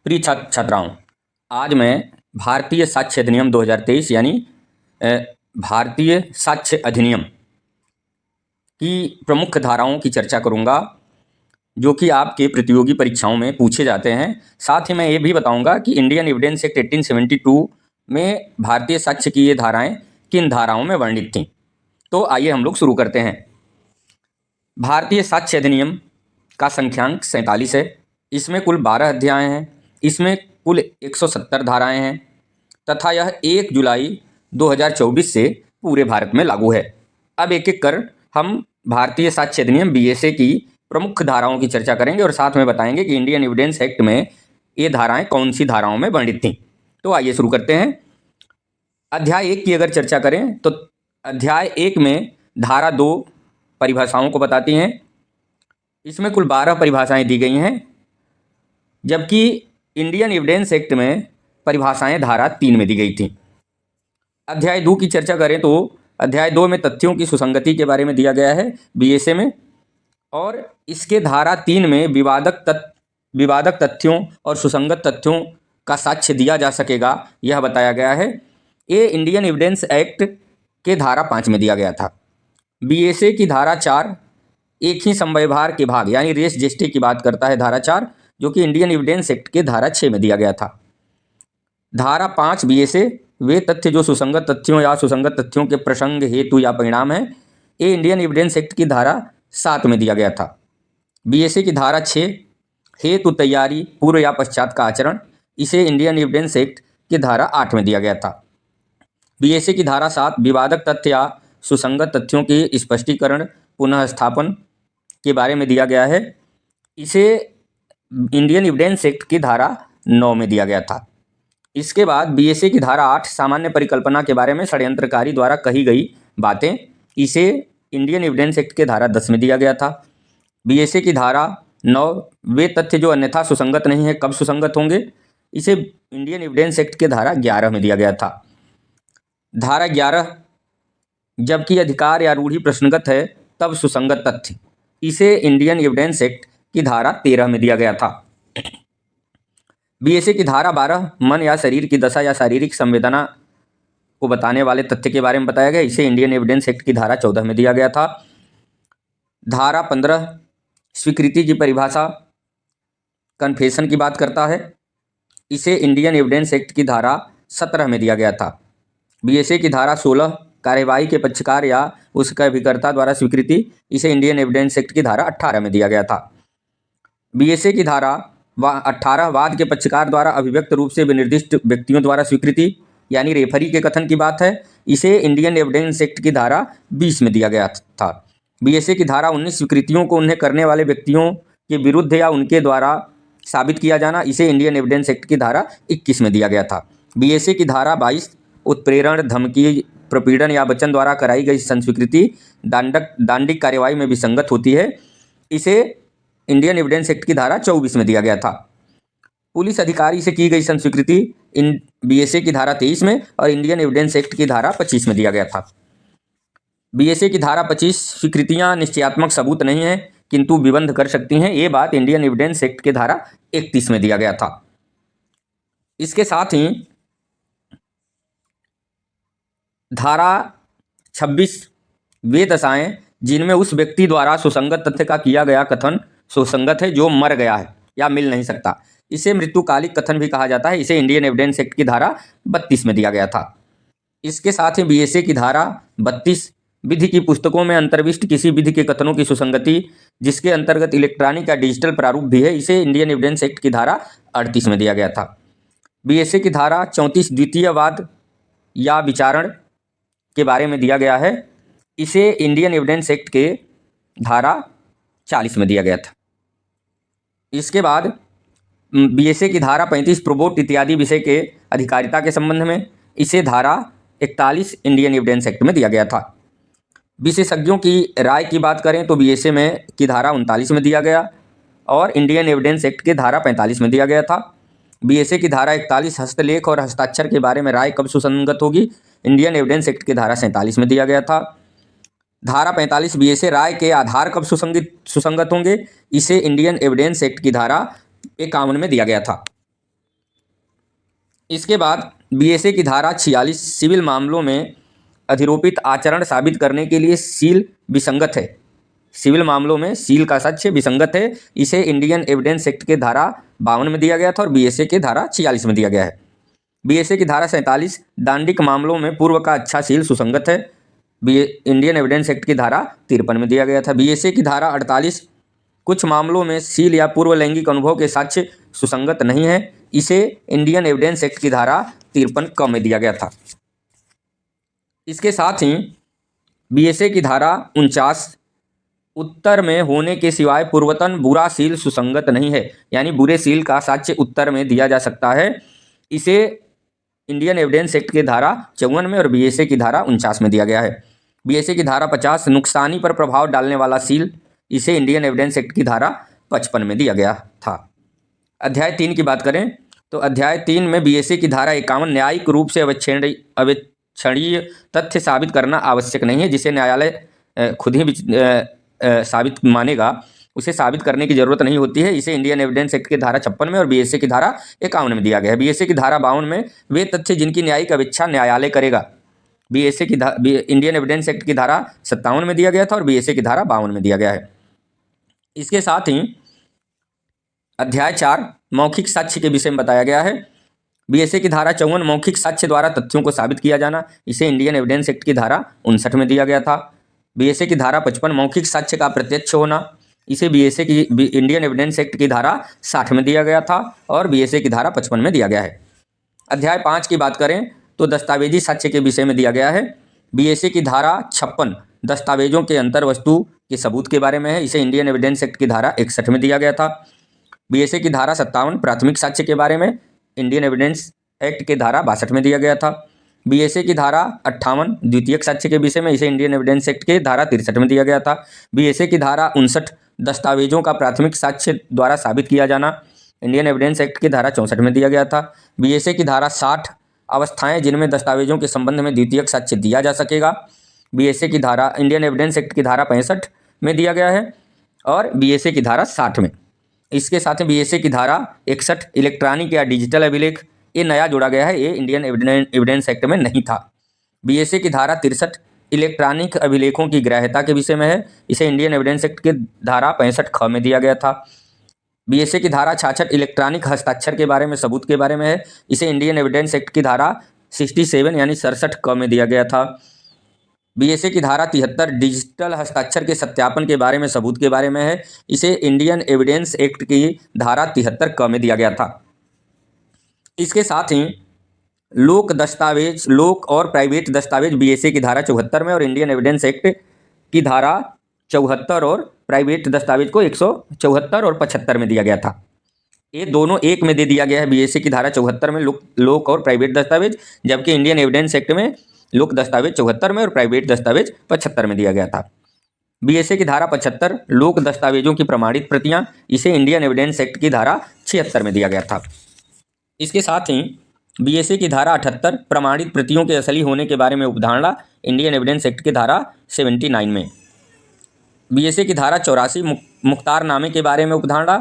प्रिय छात्राओं, आज मैं भारतीय साक्ष्य अधिनियम 2023 यानी भारतीय साक्ष्य अधिनियम की प्रमुख धाराओं की चर्चा करूंगा जो कि आपके प्रतियोगी परीक्षाओं में पूछे जाते हैं। साथ ही मैं ये भी बताऊंगा कि इंडियन एविडेंस एक्ट 1872 में भारतीय साक्ष्य की ये धाराएं किन धाराओं में वर्णित थीं। तो आइए हम लोग शुरू करते हैं। भारतीय साक्ष्य अधिनियम का संख्यांक 47 है। इसमें कुल 12 अध्याय हैं। इसमें कुल 170 धाराएं हैं तथा यह 1 जुलाई 2024 से पूरे भारत में लागू है। अब एक एक कर हम भारतीय साक्ष्य अधिनियम BSA की प्रमुख धाराओं की चर्चा करेंगे और साथ में बताएंगे कि इंडियन एविडेंस एक्ट में ये धाराएं कौन सी धाराओं में वर्णित थीं। तो आइए शुरू करते हैं। अध्याय 1 की अगर चर्चा करें तो अध्याय 1 में धारा 2 परिभाषाओं को बताती हैं। इसमें कुल 12 परिभाषाएं दी गई हैं, जबकि इंडियन एविडेंस एक्ट में परिभाषाएं धारा 3 में दी गई थी। अध्याय 2 की चर्चा करें तो अध्याय 2 में तथ्यों की सुसंगति के बारे में दिया गया है BSA में, और इसके धारा 3 में विवादक तथ्यों और सुसंगत तथ्यों का साक्ष्य दिया जा सकेगा, यह बताया गया है। ये इंडियन एविडेंस एक्ट के धारा 5 में दिया गया था। BSA की धारा 4 एक ही समव्यवहार के भाग यानी रेस जेस्टे की बात करता है, धारा 4, जो कि इंडियन एविडेंस एक्ट के धारा 6 में दिया गया था। धारा 5 BSA वे तथ्य जो सुसंगत तथ्यों या सुसंगत तथ्यों के प्रसंग, हेतु या परिणाम है, ये इंडियन एविडेंस एक्ट की धारा 7 में दिया गया था। BSA की धारा 6 हेतु, तैयारी, पूर्व या पश्चात का आचरण, इसे इंडियन एविडेंस एक्ट की धारा 8 में दिया गया था। BSA की धारा 7 विवादक तथ्य या सुसंगत तथ्यों के स्पष्टीकरण, पुनः स्थापन के बारे में दिया गया है, इसे इंडियन एविडेंस एक्ट की धारा 9 में दिया गया था। इसके बाद BSA की धारा 8 सामान्य परिकल्पना के बारे में षड्यंत्रकारी द्वारा कही गई बातें, इसे इंडियन एविडेंस एक्ट के धारा 10 में दिया गया था। BSA की धारा 9 वे तथ्य जो अन्यथा सुसंगत नहीं है, कब सुसंगत होंगे, इसे इंडियन एविडेंस एक्ट के धारा 11 में दिया गया था। धारा 11 जबकि अधिकार या रूढ़ि प्रश्नगत है तब सुसंगत तथ्य, इसे इंडियन एविडेंस एक्ट की धारा 13 में दिया गया था। BSA की धारा 12 मन या शरीर की दशा या शारीरिक संवेदना को बताने वाले तथ्य के बारे में बताया गया, इसे इंडियन एविडेंस एक्ट की धारा 14 में दिया गया था। धारा 15 स्वीकृति की परिभाषा, कन्फेशन की बात करता है, इसे इंडियन एविडेंस एक्ट की धारा 17 में दिया गया था। BSA की धारा 16 कार्यवाही के पक्षकार या उसका अभिकर्ता द्वारा स्वीकृति, इसे इंडियन एविडेंस एक्ट की धारा 18 में दिया गया था। BSA की धारा 18 वाद के पक्षकार द्वारा अभिव्यक्त रूप से विनिर्दिष्ट व्यक्तियों द्वारा स्वीकृति यानी रेफरी के कथन की बात है, इसे इंडियन एविडेंस एक्ट की धारा 20 में दिया गया था। BSA की धारा 19 स्वीकृतियों को उन्हें करने वाले व्यक्तियों के विरुद्ध या उनके द्वारा साबित किया जाना, इसे इंडियन एविडेंस एक्ट की धारा 21 में दिया गया था। BSA की धारा 22 उत्प्रेरण, धमकी, प्रपीड़न या वचन द्वारा कराई गई संस्वीकृति दांडिक कार्यवाही में विसंगत होती है, इसे इंडियन एविडेंस एक्ट की धारा 24 में दिया गया था। पुलिस अधिकारी से की गई संस्वीकृति BSA की धारा 23 में और इंडियन एविडेंस एक्ट की धारा 25 में दिया गया था। BSA की धारा 25 स्वीकृतियां निश्चयात्मक सबूत नहीं है किंतु विबंध कर सकती हैं, ये बात इंडियन एविडेंस एक्ट की धारा 31 में दिया गया था। इसके साथ ही धारा 26 वे दशाएं जिनमें उस व्यक्ति द्वारा सुसंगत तथ्य का किया गया कथन सुसंगत है जो मर गया है या मिल नहीं सकता, इसे मृत्युकालिक कथन भी कहा जाता है, इसे इंडियन एविडेंस एक्ट की धारा 32 में दिया गया था। इसके साथ ही BSA की धारा 32 विधि की पुस्तकों में अंतर्विष्ट किसी विधि के कथनों की सुसंगति जिसके अंतर्गत इलेक्ट्रॉनिक या डिजिटल प्रारूप भी है, इसे इंडियन एविडेंस एक्ट की धारा 38 में दिया गया था। BSA की धारा 34 द्वितीयवाद या विचारण के बारे में दिया गया है, इसे इंडियन एविडेंस एक्ट के धारा 40 में दिया गया था। इसके बाद BSA की धारा 35 प्रोबोट इत्यादि विषय के अधिकारिता के संबंध में, इसे धारा 41 इंडियन एविडेंस एक्ट में दिया गया था। विशेषज्ञों की राय की बात करें तो BSA में की धारा 39 में दिया गया और इंडियन एविडेंस एक्ट के धारा 45 में दिया गया था। BSA की धारा 41 हस्तलेख और हस्ताक्षर के बारे में राय कब सुसंगत होगी, इंडियन एविडेंस एक्ट की धारा 47 में दिया गया था। धारा 45 BSA राय के आधार कब सुसंगत होंगे, इसे इंडियन एविडेंस एक्ट की धारा 51 में दिया गया था। इसके बाद बीएसए की धारा 46 सिविल मामलों में अधिरोपित आचरण साबित करने के लिए सील विसंगत है। सिविल मामलों में सील का साक्ष्य विसंगत है। इसे इंडियन एविडेंस एक्ट के धारा 52 में दिया गया था और बीएसए के धारा 46 में दिया गया है। बीएसए की धारा 47 दांडिक मामलों में पूर्व का अच्छा सील सुसंगत है। इंडियन एविडेंस एक्ट की धारा 53 में दिया गया था। बीएसए की धारा 48 कुछ मामलों में सील या पूर्व लैंगिक अनुभव के साक्ष्य सुसंगत नहीं है। इसे इंडियन एविडेंस एक्ट की धारा 53 क में दिया गया था। इसके साथ ही बीएसए की धारा 49 उत्तर में होने के सिवाय पूर्वतन बुरा सील सुसंगत नहीं है, यानी बुरे सील का साक्ष्य उत्तर में दिया जा सकता है। इसे इंडियन एविडेंस एक्ट की धारा 54 में और बीएसए की धारा 49 में दिया गया है। बीएसए की धारा 50 नुकसानी पर प्रभाव डालने वाला सील, इसे इंडियन एविडेंस एक्ट की धारा 55 में दिया गया था। अध्याय 3 की बात करें तो अध्याय 3 में बीएसए की धारा 51 न्यायिक रूप से अविच्छेदनीय तथ्य साबित करना आवश्यक नहीं है। जिसे न्यायालय खुद ही साबित मानेगा, उसे साबित करने की जरूरत नहीं होती है। इसे इंडियन एविडेंस एक्ट की धारा 56 में और बीएसए की धारा 51 में दिया गया है। बीएसए की धारा 52 में वे तथ्य जिनकी न्यायिक अविच्छा न्यायालय करेगा, बीएसए की इंडियन एविडेंस एक्ट की धारा 57 में दिया गया था और बीएसए की धारा 52 में दिया गया है। इसके साथ ही अध्याय 4 मौखिक साक्ष्य के विषय में बताया गया है। बीएसए की धारा 54 मौखिक साक्ष्य द्वारा तथ्यों को साबित किया जाना, इसे इंडियन एविडेंस एक्ट की धारा 59 में दिया गया था। बीएसए की धारा 55 मौखिक साक्ष्य का प्रत्यक्ष होना, इसे बीएसए की इंडियन एविडेंस एक्ट की धारा 60 में दिया गया था और बीएसए की धारा 55 में दिया गया है। अध्याय 5 की बात करें तो दस्तावेजी साक्ष्य के विषय में दिया गया है। बीएसए की धारा 56 दस्तावेजों के अंतर वस्तु के सबूत के बारे में है। इसे इंडियन एविडेंस एक्ट की धारा 61 में दिया गया था। बीएसए की धारा 57 प्राथमिक साक्ष्य के बारे में इंडियन एविडेंस एक्ट के धारा 62 में दिया गया था। बीएसए की धारा 58 द्वितीयक साक्ष्य के विषय में, इसे इंडियन एविडेंस एक्ट के धारा 63 में दिया गया था। बीएसए की धारा 59 दस्तावेजों का प्राथमिक साक्ष्य द्वारा साबित किया जाना, इंडियन एविडेंस एक्ट की धारा 64 में दिया गया था। बीएसए की धारा 60 अवस्थाएं जिनमें दस्तावेजों के संबंध में द्वितीयक साक्ष्य दिया जा सकेगा, बीएसए की धारा इंडियन एविडेंस एक्ट की धारा 65 में दिया गया है और बीएसए की धारा 60 में। इसके साथ में बीएसए की धारा 61 इलेक्ट्रॉनिक या डिजिटल अभिलेख, ये नया जोड़ा गया है, ये इंडियन एविडेंस एक्ट में नहीं था। बीएसए की धारा 63 इलेक्ट्रॉनिक अभिलेखों की ग्राह्यता के विषय में है। इसे इंडियन एविडेंस एक्ट के धारा 65 ख में दिया गया था। बीएसए की धारा 66 इलेक्ट्रॉनिक हस्ताक्षर के बारे में सबूत के बारे में है। इसे इंडियन एविडेंस एक्ट की धारा 67 यानी 67 क में दिया गया था। बीएसए की धारा 73 डिजिटल हस्ताक्षर के सत्यापन के बारे में सबूत के बारे में है। इसे इंडियन एविडेंस एक्ट की धारा 73 क में दिया गया था। इसके साथ ही लोक और प्राइवेट दस्तावेज बीएसए की धारा 74 में और इंडियन एविडेंस एक्ट की धारा 74 और प्राइवेट दस्तावेज को 174 और 75 में दिया गया था। ये दोनों एक में दे दिया गया है। बीएसए की धारा 74 में लोक और प्राइवेट दस्तावेज, जबकि इंडियन एविडेंस एक्ट में लोक दस्तावेज 74 में और प्राइवेट दस्तावेज 75 में दिया गया था। बीएसए की धारा 75 लोक दस्तावेजों की प्रमाणित प्रतियां, इसे इंडियन एविडेंस एक्ट की धारा 76 में दिया गया था। इसके साथ ही बीएसए की धारा 78 प्रमाणित प्रतियों के असली होने के बारे में उपधारणा, इंडियन एविडेंस एक्ट की धारा 79 में। बीएसए की धारा 84 मुख्तारनामे के बारे में उपधारणा,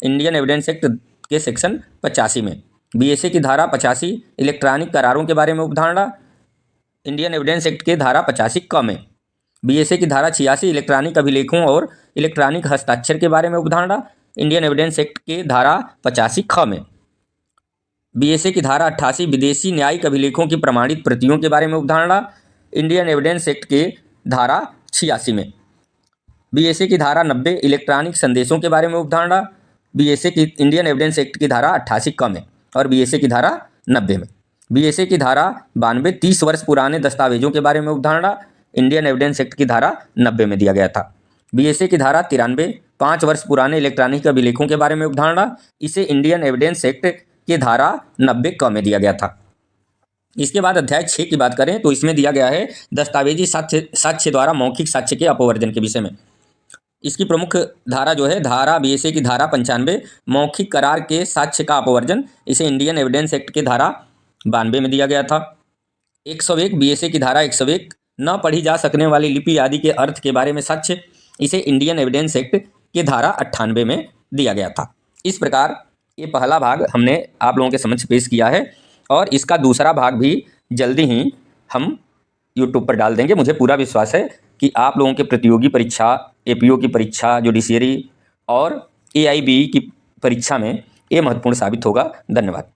इंडियन एविडेंस एक्ट के सेक्शन 85 में। बीएसए की धारा 85 इलेक्ट्रॉनिक करारों के बारे में उपधारणा, इंडियन एविडेंस एक्ट के धारा 85 क में। बीएसए की धारा 86 इलेक्ट्रॉनिक अभिलेखों और इलेक्ट्रॉनिक हस्ताक्षर के बारे में उपधारणा, इंडियन एविडेंस एक्ट के धारा 85 ख में। बीएसए की धारा 88 विदेशी न्यायिक अभिलेखों की प्रमाणित प्रतियों के बारे में उपधारणा, इंडियन एविडेंस एक्ट के धारा 86 में। बीएसए की धारा 90 इलेक्ट्रॉनिक संदेशों के बारे में उपधारणा, बीएसए की इंडियन एविडेंस एक्ट की धारा 88 क में और बीएसए की धारा 90 में। बीएसए की धारा 92 30 वर्ष पुराने दस्तावेजों के बारे में उपधारणा, इंडियन एविडेंस एक्ट की धारा 90 में दिया गया था। बीएसए की धारा 93 5 वर्ष पुराने इलेक्ट्रॉनिक अभिलेखों के बारे में उपधारणा, इसे इंडियन एविडेंस एक्ट की धारा 90 क में दिया गया था। इसके बाद अध्याय 6 की बात करें तो इसमें दिया गया है दस्तावेजी साक्ष्य द्वारा मौखिक साक्ष्य के अपवर्जन के विषय में। इसकी प्रमुख धारा जो है धारा बीएसए की धारा 95 मौखिक करार के साक्ष्य का अपवर्जन, इसे इंडियन एविडेंस एक्ट की धारा 92 में दिया गया था। 101 बीएसए की धारा 101 न पढ़ी जा सकने वाली लिपि आदि के अर्थ के बारे में साक्ष्य, इसे इंडियन एविडेंस एक्ट की धारा 98 में दिया गया था। इस प्रकार ये पहला भाग हमने आप लोगों के समक्ष पेश किया है और इसका दूसरा भाग भी जल्दी ही हम यूट्यूब पर डाल देंगे। मुझे पूरा विश्वास है कि आप लोगों के प्रतियोगी परीक्षा, एपीओ की परीक्षा, जुडिशियरी और एआईबी की परीक्षा में ये महत्वपूर्ण साबित होगा। धन्यवाद।